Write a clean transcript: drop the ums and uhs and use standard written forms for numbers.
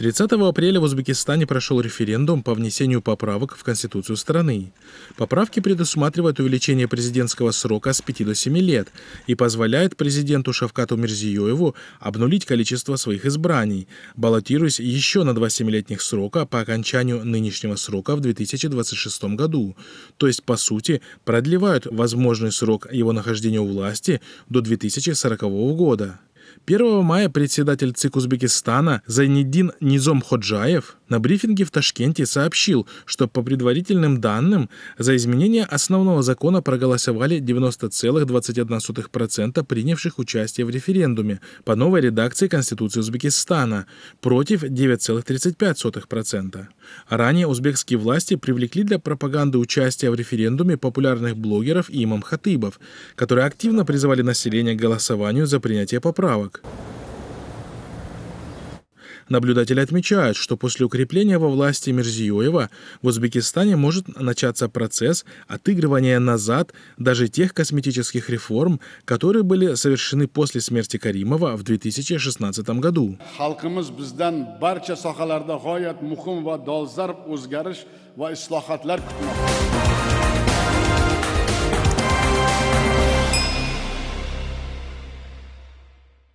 30 апреля в Узбекистане прошел референдум по внесению поправок в Конституцию страны. Поправки предусматривают увеличение президентского срока с 5 до 7 лет и позволяют президенту Шавкату Мирзиёеву обнулить количество своих избраний, баллотируясь еще на 2 7-летних срока по окончанию нынешнего срока в 2026 году. То есть, по сути, продлевают возможный срок его нахождения у власти до 2040 года. 1 мая председатель ЦИК Узбекистана Зайниддин Низомходжаев на брифинге в Ташкенте сообщил, что по предварительным данным за изменение основного закона проголосовали 90,21% принявших участие в референдуме по новой редакции Конституции Узбекистана против 9,35%. Ранее узбекские власти привлекли для пропаганды участия в референдуме популярных блогеров и имам-хатыбов, которые активно призывали население к голосованию за принятие поправок. Наблюдатели отмечают, что после укрепления во власти Мирзиёева в Узбекистане может начаться процесс отыгрывания назад даже тех косметических реформ, которые были совершены после смерти Каримова в 2016 году.